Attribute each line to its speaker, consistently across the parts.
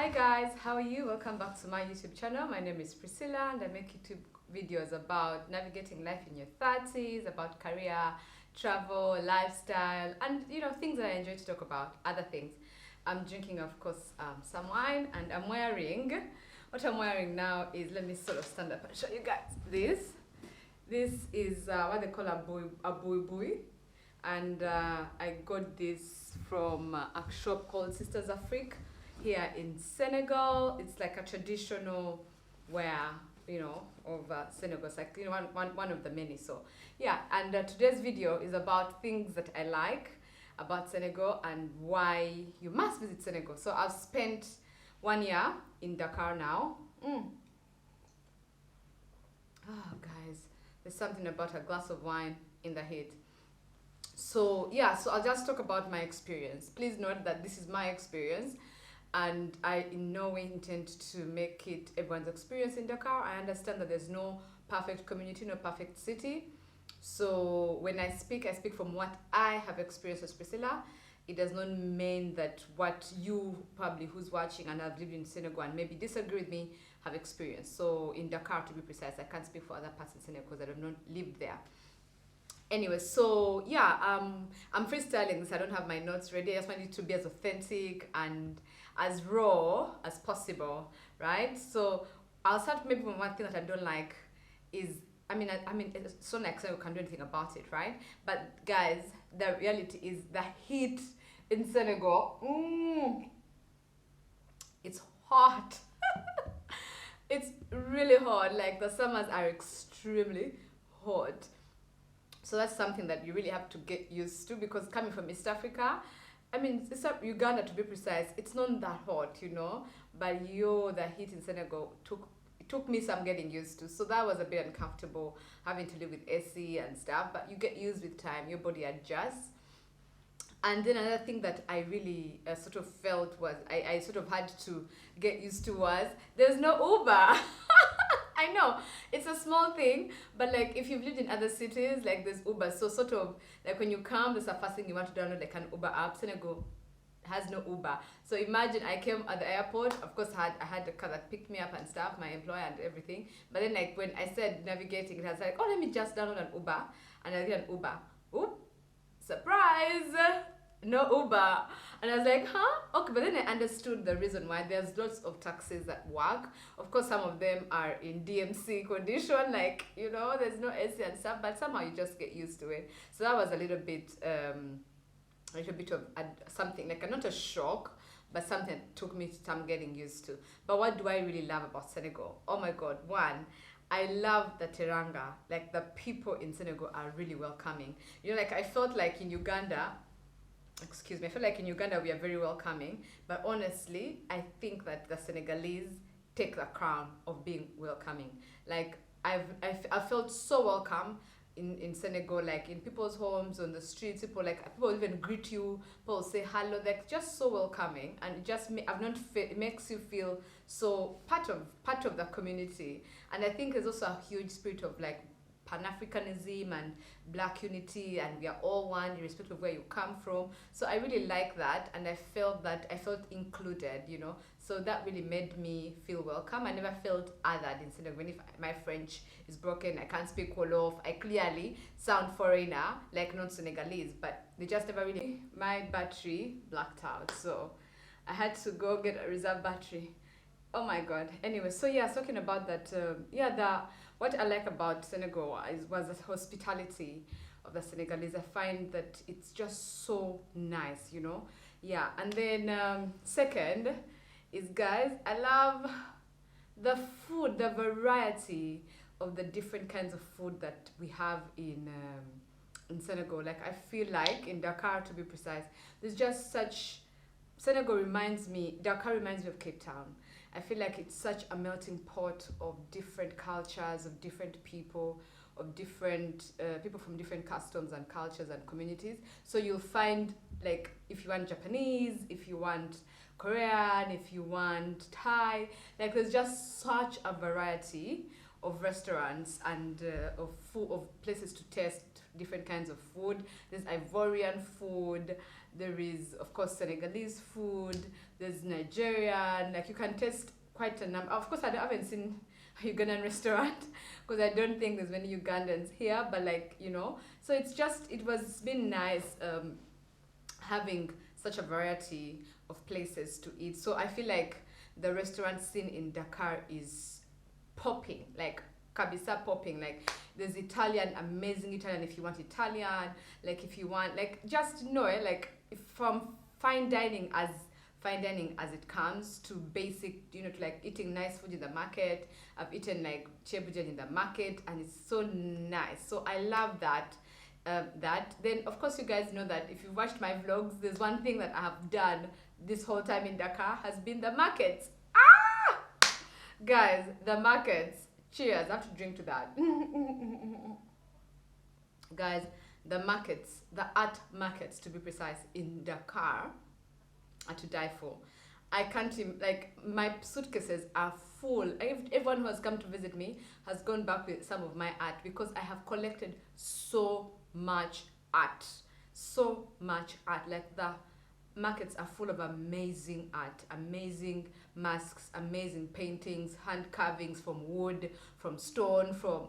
Speaker 1: Hi guys, how are you? Welcome back to my YouTube channel. My name is Priscilla and I make YouTube videos about navigating life in your 30s, about career, travel, lifestyle, and things that I enjoy to talk about, other things. I'm drinking, of course, some wine, and what I'm wearing now is, let me sort of stand up and show you guys this. This is what they call a bui, and I got this from a shop called Sisters Afrique here in Senegal. It's like a traditional wear, of Senegal. It's like, one of the many. So yeah, and today's video is about things that I like about Senegal and why you must visit Senegal. So I've spent 1 year in Dakar now. Oh guys, there's something about a glass of wine in the heat. So yeah, so I'll just talk about my experience. Please note that this is my experience, and I in no way intend to make it everyone's experience in Dakar. I understand that there's no perfect community, no perfect city. So when I speak from what I have experienced as Priscilla. It does not mean that what you probably who's watching and have lived in Senegal and maybe disagree with me have experienced. So in Dakar, to be precise, I can't speak for other parts in Senegal because I have not lived there. Anyway, so yeah, I'm freestyling this. I don't have my notes ready. I just want it to be as authentic and as raw as possible, right? So I'll start maybe with one thing that I don't like is, I mean, it's so like I can't do anything about it, right? But guys, the reality is the heat in Senegal. It's hot. It's really hot. Like the summers are extremely hot. So that's something that you really have to get used to, because coming from East Africa, I mean, Uganda to be precise, it's not that hot, but the heat in Senegal took me some getting used to. So that was a bit uncomfortable, having to live with AC and stuff, but you get used with time, your body adjusts. And then another thing that I really sort of felt was, I sort of had to get used to was, there's no Uber. I know, it's a small thing, but like if you've lived in other cities, like there's Uber. So sort of like when you come, there's the first thing you want to download, like an Uber app. Senegal has no Uber. So imagine I came at the airport, of course I had a car that picked me up and stuff, my employer and everything. But then like when I said navigating, it was like, oh, let me just download an Uber. And I did an Uber. Oop, surprise! No Uber. And I was like, huh? Okay, but then I understood the reason why. There's lots of taxis that work. Of course, some of them are in DMC condition, like, there's no AC and stuff, but somehow you just get used to it. So that was a little bit of something, like not a shock, but something that took me some getting used to. But what do I really love about Senegal? Oh my God, one, I love the teranga. Like the people in Senegal are really welcoming. Like I felt like in Uganda, I feel like in Uganda we are very welcoming, but honestly, I think that the Senegalese take the crown of being welcoming. Like I felt so welcome in Senegal, like in people's homes, on the streets, people even greet you, people say hello, like just so welcoming, and it makes you feel so part of the community. And I think there's also a huge spirit of like Pan-Africanism and black unity, and we are all one irrespective of where you come from. So I really like that, and I felt included, so that really made me feel welcome. I never felt othered in Senegal. Even if my French is broken, I can't speak Wolof, I clearly sound foreigner, like non-Senegalese, but they just never really. My battery blacked out, so I had to go get a reserve battery. Oh my God. Anyway, so yeah, talking about that, what I like about Senegal was the hospitality of the Senegalese. I find that it's just so nice, Yeah, and then second is, guys, I love the food, the variety of the different kinds of food that we have in Senegal. Like I feel like in Dakar, to be precise, there's just such. Dakar reminds me of Cape Town. I feel like it's such a melting pot of different cultures, of different people, of different people from different customs and cultures and communities. So you'll find, like, if you want Japanese, if you want Korean, if you want Thai, like there's just such a variety of restaurants and of food, of places to taste different kinds of food. There's Ivorian food, there is of course Senegalese food, there's Nigerian, like you can taste quite a number. Of course I haven't seen a Ugandan restaurant because I don't think there's many Ugandans here, but like, you know, so it's been nice having such a variety of places to eat. So I feel like the restaurant scene in Dakar is popping, like kabisa popping. Like there's Italian, amazing Italian if you want Italian, like if you want, like, just know it, like from fine dining as it comes to basic, you know, to like eating nice food in the market. I've eaten like chebujan in the market and it's so nice. So I love that. Then of course you guys know that if you've watched my vlogs, there's one thing that I have done this whole time in Dakar has been the markets. Guys, the markets, cheers, I have to drink to that. Guys, the markets, the art markets to be precise, in Dakar are to die for. I can't even, like, my suitcases are full. Everyone who has come to visit me has gone back with some of my art because I have collected so much art. So much art. Like the markets are full of amazing art, amazing masks, amazing paintings, hand carvings from wood, from stone, from,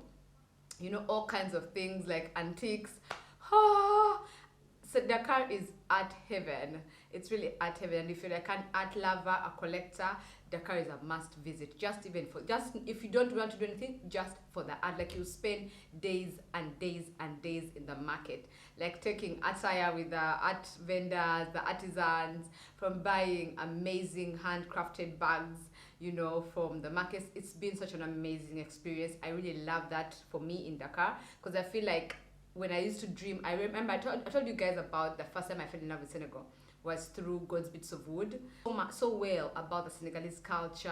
Speaker 1: you know, all kinds of things like antiques. So Dakar is art heaven. It's really art heaven, and if you're like an art lover, a collector, Dakar is a must visit. Just if you don't want to do anything, just for the art. Like you spend days and days and days in the market, like taking attire with the art vendors, the artisans, from buying amazing handcrafted bags, you know, from the markets. It's been such an amazing experience. I really love that for me in Dakar because I feel like when I used to dream, I remember I told you guys about the first time I fell in love with Senegal was through God's Bits of Wood. So well about the Senegalese culture,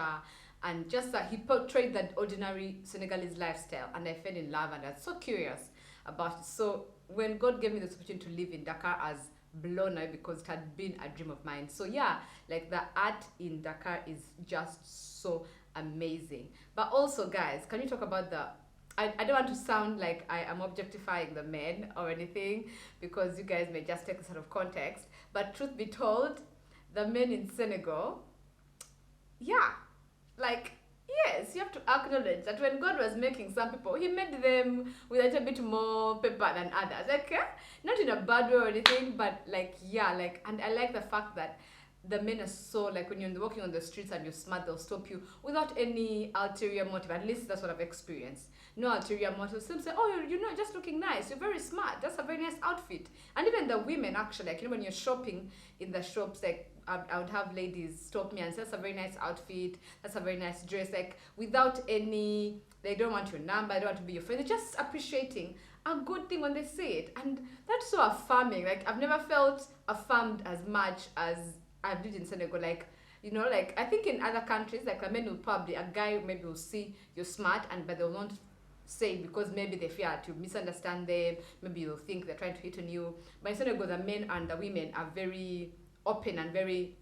Speaker 1: and just that he portrayed that ordinary Senegalese lifestyle, and I fell in love and I was so curious about it. So when God gave me this opportunity to live in Dakar, I was blown away because it had been a dream of mine. So yeah, like the art in Dakar is just so amazing. But also guys, can you talk about the I don't want to sound like I am objectifying the men or anything, because you guys may just take this out of context. But truth be told, the men in Senegal, yeah, like, yes, you have to acknowledge that when God was making some people, he made them with a little bit more pepper than others. Like, not in a bad way or anything, but like, yeah, like, and I like the fact that the men are so, like, when you're walking on the streets and you're smart, they'll stop you without any ulterior motive. At least that's what I've experienced. No ulterior motive. Some say, oh, you're not just looking nice, you're very smart, that's a very nice outfit. And even the women, actually, like, you know, when you're shopping in the shops, like, I would have ladies stop me and say, that's a very nice outfit, that's a very nice dress, like, without any, they don't want your number, they don't want to be your friend, they're just appreciating a good thing when they say it. And that's so affirming. Like, I've never felt affirmed as much as I did in Senegal. Like, you know, like, I think in other countries, like, a man will probably, a guy maybe will see you're smart, but they will not say it because maybe they fear to misunderstand them, maybe you'll think they're trying to hit on you. But in Senegal, the men and the women are very open and very,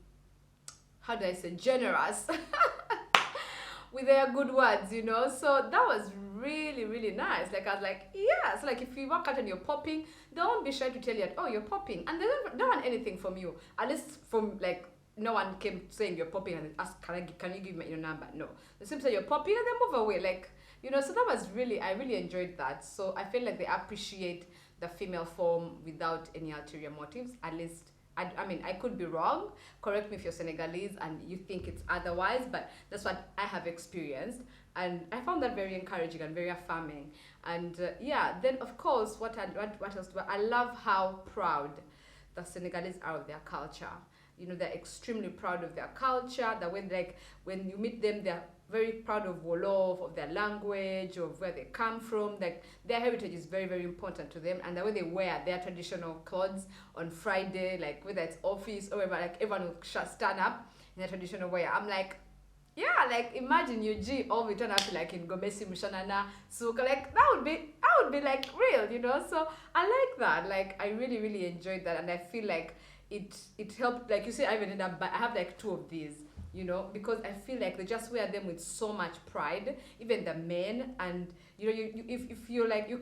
Speaker 1: how do I say, generous with their good words, you know. So that was really, really nice. Like, I was like, yeah. So like, if you walk out and you're popping, they won't be shy to tell you that, oh, you're popping, and they don't want anything from you. At least from, like, no one came saying you're popping and ask, can you give me your number? No, they simply say you're popping and they move away, like, you know. So that was really, I really enjoyed that. So I feel like they appreciate the female form without any ulterior motives. At least, I mean, I could be wrong. Correct me if you're Senegalese and you think it's otherwise, but that's what I have experienced. And I found that very encouraging and very affirming. And yeah, then of course, what else do I love how proud the Senegalese are of their culture. You know, they're extremely proud of their culture. That when, like, when you meet them, they're very proud of Wolof, of their language, of where they come from. Like, their heritage is very, very important to them. And the way they wear their traditional clothes on Friday, like whether it's office or whatever, like everyone will stand up in their traditional wear. I'm like, yeah, like, imagine you G all we turn up like in Gomesi Mushanana Suka, like that would be like real, you know. So I like that. Like, I really, really enjoyed that, and I feel like it helped. Like you say, I even ended up, I have like 2 of these, you know, because I feel like they just wear them with so much pride, even the men. And you know, if you're like, you